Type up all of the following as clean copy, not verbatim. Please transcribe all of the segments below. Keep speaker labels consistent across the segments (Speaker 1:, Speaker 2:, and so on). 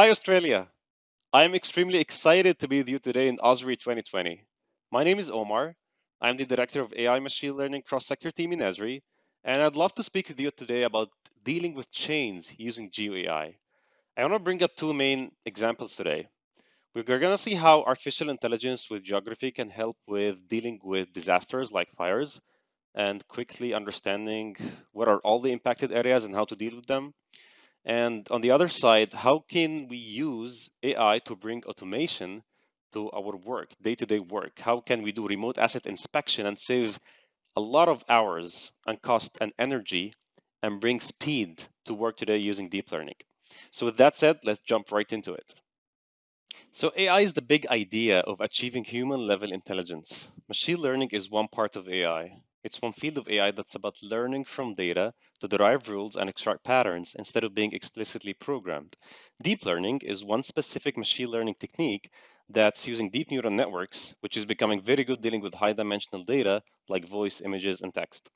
Speaker 1: Hi, Australia. I am extremely excited to be with you today in Esri 2020. My name is Omar. I'm the Director of AI Machine Learning Cross-Sector Team in Esri, and I'd love to speak with you today about dealing with chains using GeoAI. I want to bring up two main examples today. We're going to see how artificial intelligence with geography can help with dealing with disasters like fires and quickly understanding what are all the impacted areas and how to deal with them. And on the other side, how can we use AI to bring automation to our work, day-to-day work? How can we do remote asset inspection and save a lot of hours and cost and energy and bring speed to work today using deep learning? So with that said, let's jump right into it. So AI is the big idea of achieving human level intelligence. Machine learning is one part of AI. It's one field of AI that's about learning from data to derive rules and extract patterns instead of being explicitly programmed. Deep learning is one specific machine learning technique that's using deep neural networks, which is becoming very good dealing with high dimensional data like voice, images, and text.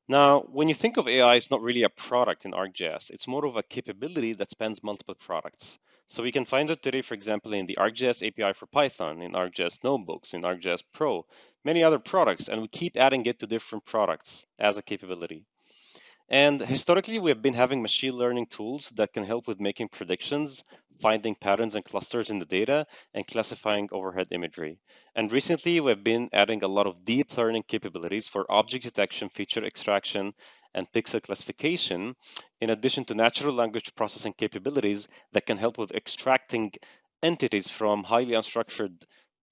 Speaker 1: Now, when you think of AI, it's not really a product in ArcGIS. It's more of a capability that spans multiple products. So we can find it today, for example, in the ArcGIS API for Python, in ArcGIS Notebooks, in ArcGIS Pro, many other products, and we keep adding it to different products as a capability. And historically, we have been having machine learning tools that can help with making predictions, finding patterns and clusters in the data, and classifying overhead imagery. And recently, we've been adding a lot of deep learning capabilities for object detection, feature extraction, and pixel classification, in addition to natural language processing capabilities that can help with extracting entities from highly unstructured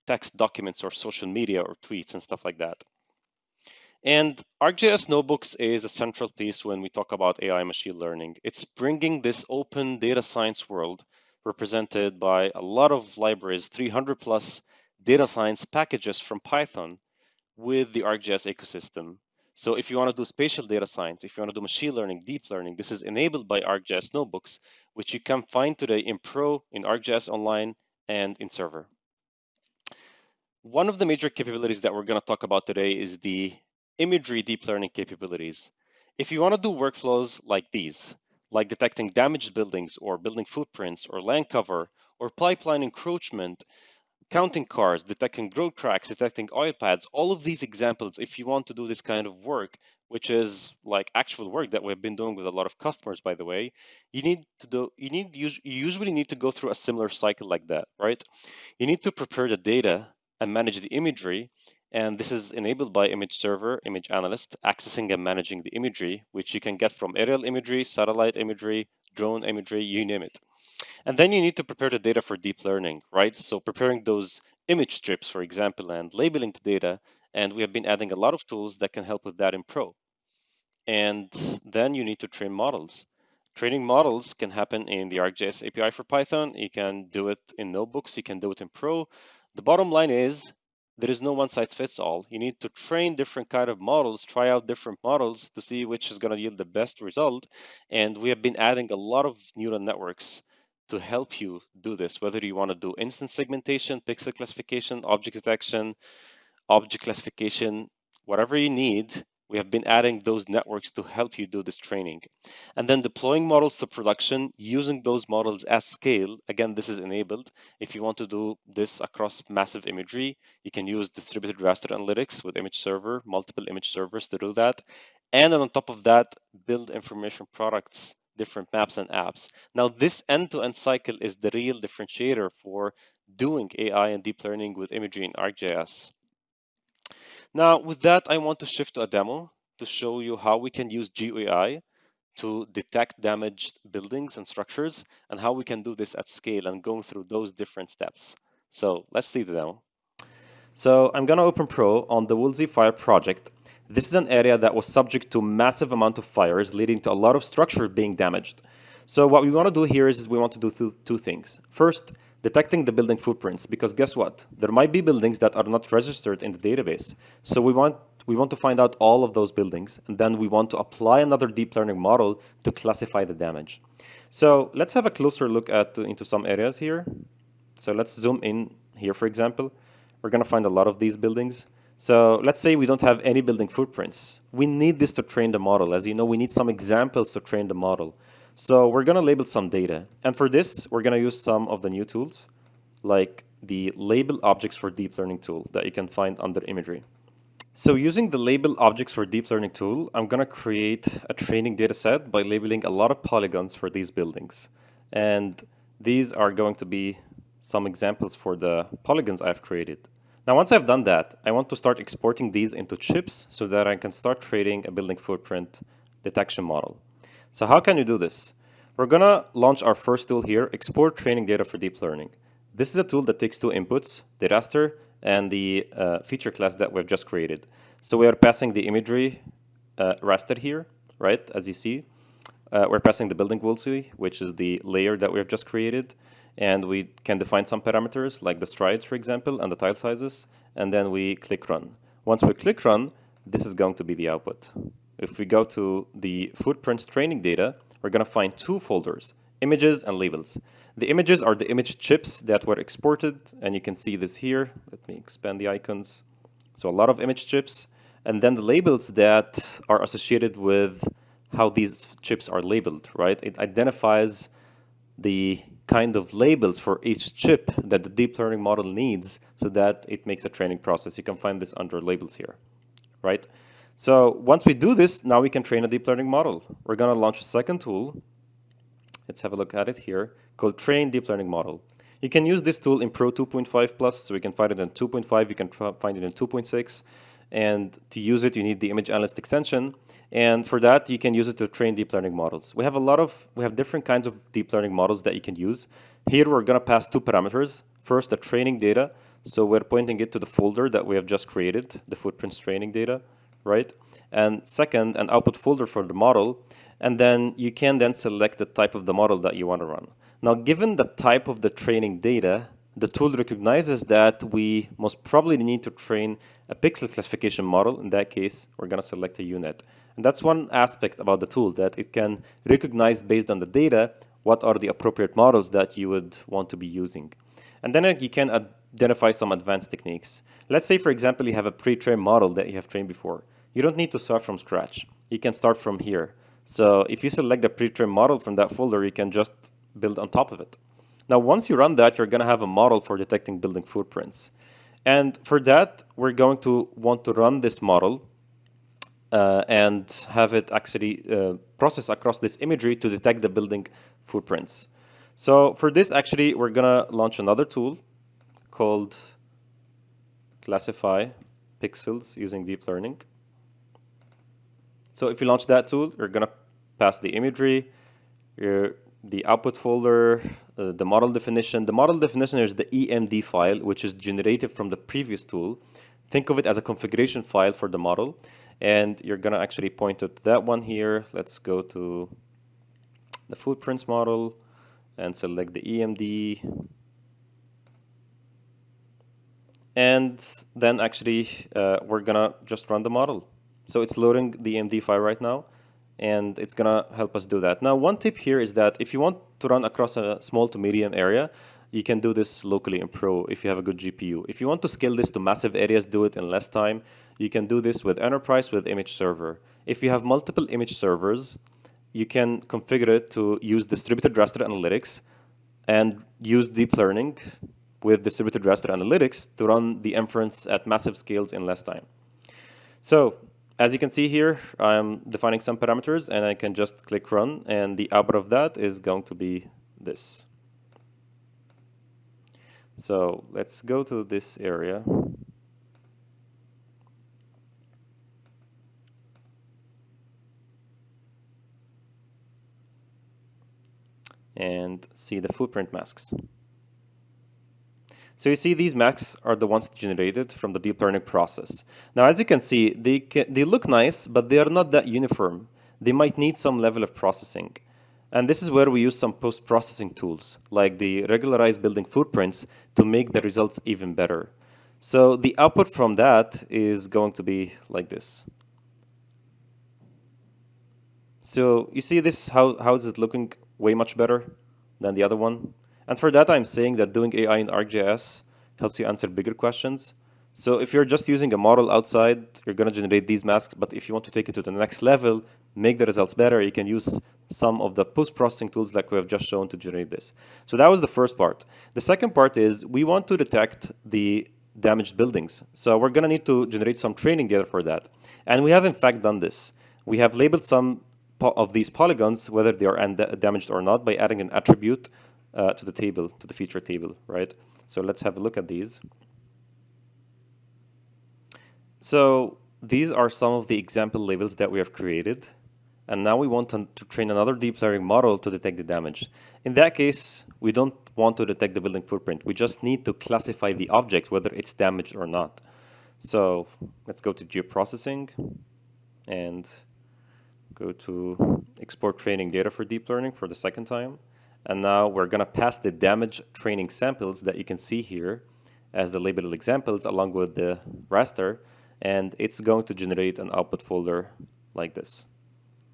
Speaker 1: text documents or social media or tweets and stuff like that. And ArcGIS Notebooks is a central piece when we talk about AI machine learning. It's bringing this open data science world represented by a lot of libraries, 300 plus data science packages from Python with the ArcGIS ecosystem. So if you want to do spatial data science, if you want to do machine learning, deep learning, this is enabled by ArcGIS Notebooks, which you can find today in Pro, in ArcGIS Online, and in Server. One of the major capabilities that we're going to talk about today is the imagery deep learning capabilities. If you want to do workflows like these, like detecting damaged buildings or building footprints or land cover or pipeline encroachment, counting cars, detecting road cracks, detecting oil pads, all of these examples, if you want to do this kind of work, which is like actual work that we've been doing with a lot of customers, by the way, you usually need to go through a similar cycle like that, right? You need to prepare the data and manage the imagery. And this is enabled by image server, image analyst, accessing and managing the imagery, which you can get from aerial imagery, satellite imagery, drone imagery, you name it. And then you need to prepare the data for deep learning, right? So preparing those image strips, for example, and labeling the data. And we have been adding a lot of tools that can help with that in Pro. And then you need to train models. Training models can happen in the ArcGIS API for Python. You can do it in notebooks. You can do it in Pro. The bottom line is there is no one size fits all. You need to train different kind of models, try out different models to see which is going to yield the best result. And we have been adding a lot of neural networks to help you do this, whether you want to do instance segmentation, pixel classification, object classification, whatever you need, we have been adding those networks to help you do this training. And then deploying models to production, using those models at scale. Again, this is enabled. If you want to do this across massive imagery, you can use distributed raster analytics with image server, multiple image servers to do that. And then on top of that, build information products, different maps and apps. Now, this end-to-end cycle is the real differentiator for doing AI and deep learning with imagery in ArcGIS. Now, with that, I want to shift to a demo to show you how we can use GeoAI to detect damaged buildings and structures and how we can do this at scale and going through those different steps. So let's see the demo. So I'm going to open Pro on the Woolsey Fire project. This is an area that was subject to massive amount of fires, leading to a lot of structures being damaged. So what we want to do here is we want to do two things. First, detecting the building footprints, because guess what? There might be buildings that are not registered in the database. So we want to find out all of those buildings, and then we want to apply another deep learning model to classify the damage. So let's have a closer look into some areas here. So let's zoom in here, for example. We're going to find a lot of these buildings. So let's say we don't have any building footprints. We need this to train the model. As you know, we need some examples to train the model.
Speaker 2: So we're going to label some data. And for this, we're going to use some of the new tools, like the label objects for deep learning tool that you can find under Imagery. So using the label objects for deep learning tool, I'm going to create a training data set by labeling a lot of polygons for these buildings. And these are going to be some examples for the polygons I've created. Now, once I've done that, I want to start exporting these into chips so that I can start training a building footprint detection model. So how can you do this? We're going to launch our first tool here, export training data for deep learning. This is a tool that takes two inputs, the raster and the feature class that we've just created. So we are passing the imagery raster here, right, as you see. We're passing the building woolsey, which is the layer that we've just created. And we can define some parameters, like the strides, for example, and the tile sizes. And then we click run. Once we click run, this is going to be the output. If we go to the footprints training data, we're going to find two folders, images and labels. The images are the image chips that were exported, and you can see this here. Let me expand the icons. So a lot of image chips, and then the labels that are associated with how these chips are labeled, right? It identifies the kind of labels for each chip that the deep learning model needs so that it makes a training process. You can find this under labels here, right? So once we do this, now we can train a deep learning model. We're going to launch a second tool. Let's have a look at it here, called Train Deep Learning Model. You can use this tool in Pro 2.5 Plus, so we can find it in 2.5, you can find it in 2.6. And to use it, you need the image analyst extension. And for that, you can use it to train deep learning models. We have different kinds of deep learning models that you can use. Here, we're going to pass two parameters. First, the training data. So we're pointing it to the folder that we have just created, the footprints training data, right? And second, an output folder for the model. And then you can then select the type of the model that you want to run. Now, given the type of the training data, the tool recognizes that we most probably need to train a pixel classification model. In that case, we're going to select a unit. And that's one aspect about the tool, that it can recognize based on the data what are the appropriate models that you would want to be using. And then you can identify some advanced techniques. Let's say, for example, you have a pre-trained model that you have trained before. You don't need to start from scratch. You can start from here. So if you select the pre-trained model from that folder, you can just build on top of it. Now, once you run that, you're going to have a model for detecting building footprints. And for that, we're going to want to run this model and have it actually process across this imagery to detect the building footprints. So for this, actually, we're going to launch another tool called Classify Pixels using deep learning. So if you launch that tool, you're going to pass the imagery, the output folder, the model definition. The model definition is the EMD file, which is generated from the previous tool. Think of it as a configuration file for the model. And you're going to actually point to that one here. Let's go to the footprints model and select the EMD. And then actually, we're going to just run the model. So it's loading the EMD file right now, and it's going to help us do that. Now, one tip here is that if you want to run across a small to medium area, you can do this locally in Pro if you have a good GPU. If you want to scale this to massive areas, do it in less time. You can do this with Enterprise with image server. If you have multiple image servers, you can configure it to use distributed raster analytics and use deep learning with distributed raster analytics to run the inference at massive scales in less time. So as you can see here, I'm defining some parameters, and I can just click run, and the output of that is going to be this. So let's go to this area. And see the footprint masks. So you see these masks are the ones generated from the deep learning process. Now, as you can see, they look nice, but they are not that uniform. They might need some level of processing. And this is where we use some post-processing tools, like the regularized building footprints, to make the results even better. So the output from that is going to be like this. So you see this, how is it looking way much better than the other one? And for that, I'm saying that doing AI in ArcGIS helps you answer bigger questions. So if you're just using a model outside, you're going to generate these masks. But if you want to take it to the next level, make the results better, you can use some of the post-processing tools like we have just shown to generate this. So that was the first part. The second part is we want to detect the damaged buildings. So we're going to need to generate some training data for that. And we have in fact done this. We have labeled some of these polygons, whether they are damaged or not, by adding an attribute to the table, to the feature table, right? So let's have a look at these. So these are some of the example labels that we have created. And now we want to train another deep learning model to detect the damage. In that case, we don't want to detect the building footprint. We just need to classify the object, whether it's damaged or not. So let's go to geoprocessing and go to export training data for deep learning for the second time. And now we're going to pass the damage training samples that you can see here as the labeled examples along with the raster. And it's going to generate an output folder like this.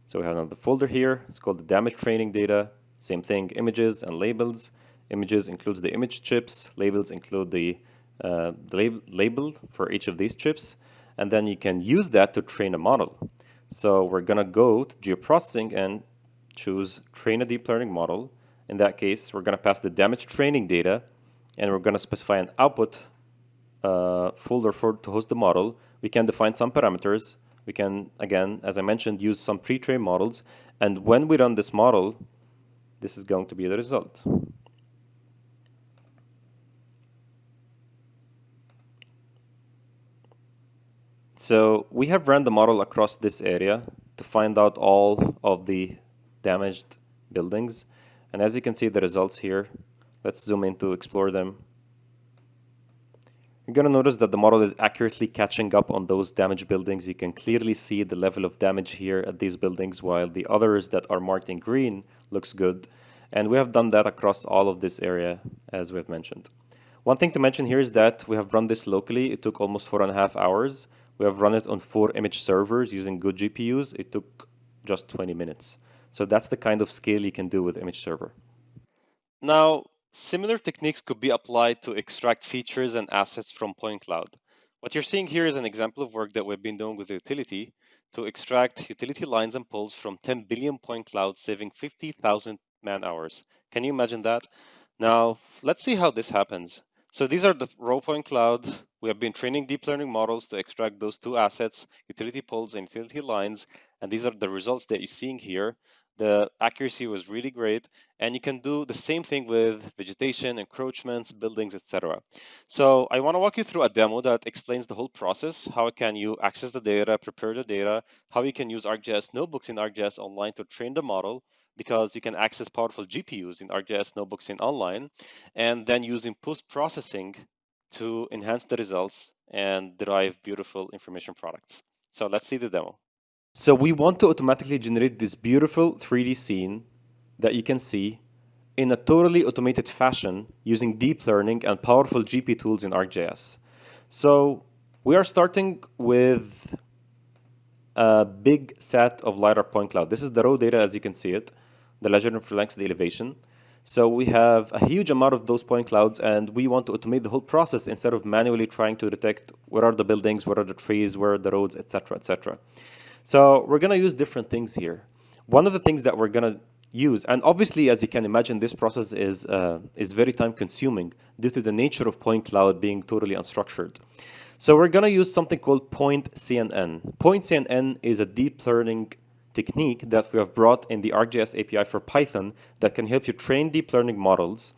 Speaker 2: So we have another folder here. It's called the damage training data. Same thing, images and labels. Images includes the image chips. Labels include the label for each of these chips. And then you can use that to train a model. So we're going to go to geoprocessing and choose train a deep learning model. In that case, we're going to pass the damage training data, and we're going to specify an output folder to host the model. We can define some parameters. We can, again, as I mentioned, use some pre-trained models. And when we run this model, this is going to be the result. So we have ran the model across this area to find out all of the damaged buildings. And as you can see the results here, let's zoom in to explore them. You're going to notice that the model is accurately catching up on those damaged buildings. You can clearly see the level of damage here at these buildings, while the others that are marked in green looks good. And we have done that across all of this area, as we have mentioned. One thing to mention here is that we have run this locally. It took almost 4.5 hours. We have run it on 4 image servers using good GPUs. It took just 20 minutes. So that's the kind of scale you can do with image server.
Speaker 1: Now, similar techniques could be applied to extract features and assets from point cloud. What you're seeing here is an example of work that we've been doing with the utility to extract utility lines and poles from 10 billion point clouds, saving 50,000 man hours. Can you imagine that? Now, let's see how this happens. So these are the raw point cloud. We have been training deep learning models to extract those two assets, utility poles and utility lines, and these are the results that you're seeing here. The accuracy was really great, and you can do the same thing with vegetation, encroachments, buildings, etc. So I want to walk you through a demo that explains the whole process. How can you access the data, prepare the data, how you can use Arcgis Notebooks in Arcgis Online to train the model, because you can access powerful GPUs in Arcgis Notebooks in Online, and then using post-processing to enhance the results and derive beautiful information products. So let's see the demo.
Speaker 2: So we want to automatically generate this beautiful 3D scene that you can see in a totally automated fashion using deep learning and powerful GP tools in ArcGIS. So we are starting with a big set of LiDAR point cloud. This is the raw data as you can see it. The legend reflects the elevation. So we have a huge amount of those point clouds, and we want to automate the whole process instead of manually trying to detect where are the buildings, where are the trees, where are the roads, etc., etc. So we're going to use different things here. One of the things that we're going to use, and obviously, as you can imagine, this process is very time consuming due to the nature of point cloud being totally unstructured. So we're going to use something called Point CNN. Point CNN is a deep learning technique that we have brought in the ArcGIS API for Python that can help you train deep learning models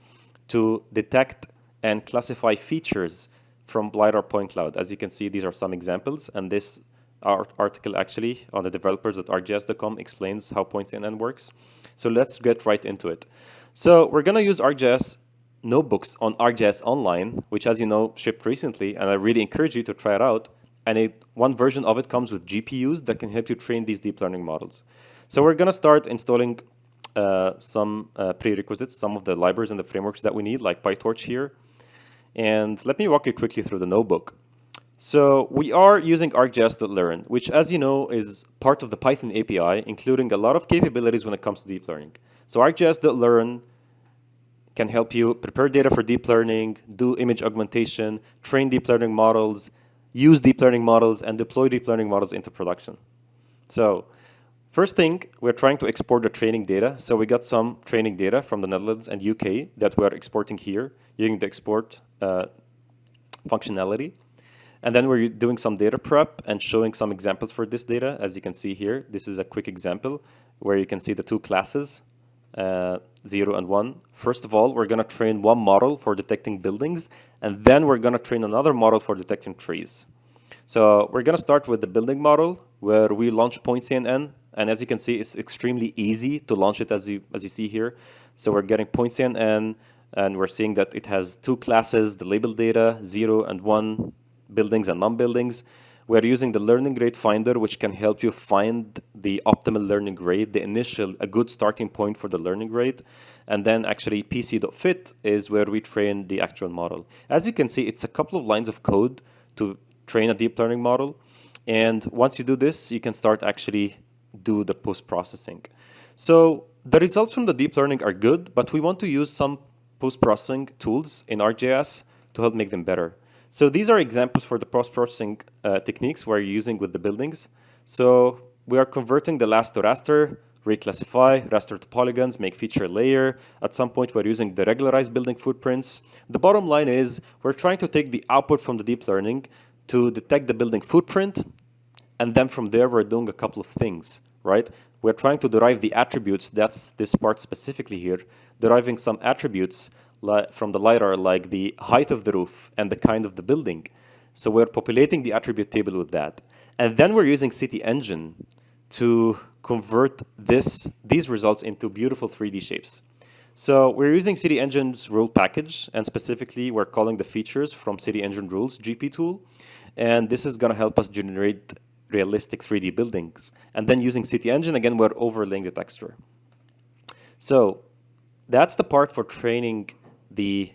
Speaker 2: to detect and classify features from LiDAR point cloud. As you can see, these are some examples, and this article actually on the developers.arcgis.com explains how PointCNN works. So let's get right into it. So we're going to use ArcGIS Notebooks on ArcGIS Online, which, as you know, shipped recently, and I really encourage you to try it out. And one version of it comes with GPUs that can help you train these deep learning models. So we're going to start installing some prerequisites, some of the libraries and the frameworks that we need, like PyTorch here. And let me walk you quickly through the notebook. So we are using ArcGIS.learn, which, as you know, is part of the Python API, including a lot of capabilities when it comes to deep learning. So ArcGIS.learn can help you prepare data for deep learning, do image augmentation, train deep learning models, use deep learning models, and deploy deep learning models into production. So first thing, we're trying to export the training data. So we got some training data from the Netherlands and UK that we're exporting here using the export functionality. And then we're doing some data prep and showing some examples for this data. As you can see here, this is a quick example where you can see the two classes, 0 and 1. First of all, we're going to train one model for detecting buildings, and then we're going to train another model for detecting trees. So we're going to start with the building model where we launch PointCNN. And as you can see, it's extremely easy to launch it as you see here. So we're getting PointCNN, and we're seeing that it has two classes, the label data, 0 and 1, buildings and non-buildings. We're using the learning rate finder, which can help you find the optimal learning rate, a good starting point for the learning rate. And then actually pc.fit is where we train the actual model. As you can see, it's a couple of lines of code to train a deep learning model. And once you do this, you can start actually do the post-processing. So the results from the deep learning are good, but we want to use some post-processing tools in ArcGIS to help make them better. So these are examples for the post-processing techniques we're using with the buildings. So we are converting the last to raster, reclassify, raster to polygons, make feature layer. At some point, we're using the regularized building footprints. The bottom line is we're trying to take the output from the deep learning to detect the building footprint, and then from there, we're doing a couple of things, right? We're trying to derive the attributes, that's this part specifically here, deriving some attributes from the LiDAR, like the height of the roof and the kind of the building. So we're populating the attribute table with that. And then we're using City Engine to convert these results into beautiful 3D shapes. So we're using City Engine's rule package, and specifically we're calling the features from City Engine Rules GP tool. And this is going to help us generate realistic 3D buildings. And then using City Engine, again, we're overlaying the texture. So that's the part for training the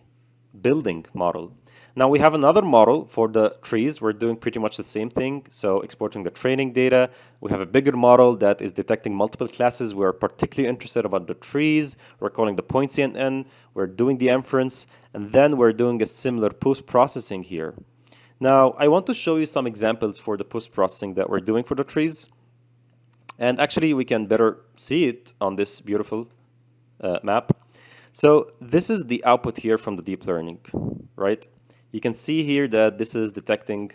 Speaker 2: building model. Now we have another model for the trees. We're doing pretty much the same thing. So exporting the training data. We have a bigger model that is detecting multiple classes. We're particularly interested about the trees. We're calling the PointCNN. We're doing the inference. And then we're doing a similar post-processing here. Now, I want to show you some examples for the post-processing that we're doing for the trees. And actually, we can better see it on this beautiful map. So this is the output here from the deep learning, right? You can see here that this is detecting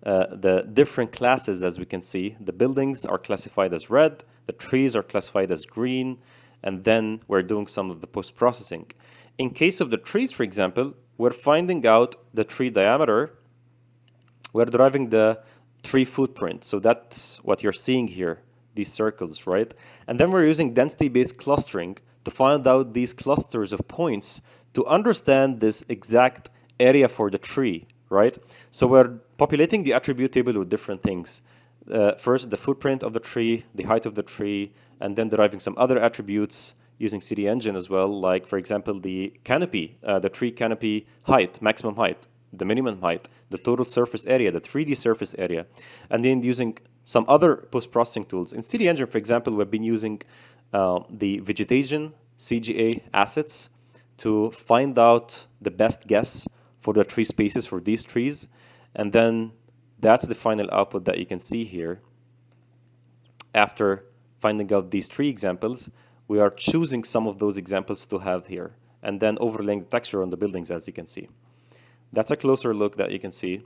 Speaker 2: the different classes, as we can see. The buildings are classified as red, the trees are classified as green, and then we're doing some of the post-processing. In case of the trees, for example, we're finding out the tree diameter. We're deriving the tree footprint. So that's what you're seeing here, these circles, right? And then we're using density-based clustering to find out these clusters of points to understand this exact area for the tree, right? So we're populating the attribute table with different things. First, the footprint of the tree, the height of the tree, and then deriving some other attributes using City Engine as well, like, for example, the canopy, the tree canopy height, maximum height, the minimum height, the total surface area, the 3D surface area, and then using some other post-processing tools. In City Engine, for example, we've been using the vegetation CGA assets to find out the best guess for the tree spaces for these trees. And then that's the final output that you can see here. After finding out these tree examples, we are choosing some of those examples to have here, and then overlaying the texture on the buildings, as you can see. That's a closer look that you can see.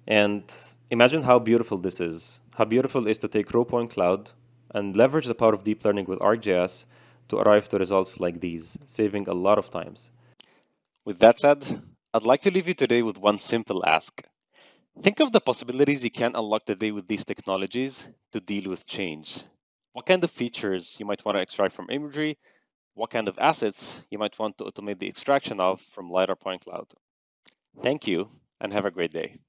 Speaker 2: And imagine how beautiful this is. How beautiful it is to take raw point cloud and leverage the power of deep learning with ArcGIS to arrive to results like these, saving a lot of times.
Speaker 1: With that said, I'd like to leave you today with one simple ask. Think of the possibilities you can unlock today with these technologies to deal with change. What kind of features you might want to extract from imagery? What kind of assets you might want to automate the extraction of from LiDAR point cloud? Thank you, and have a great day.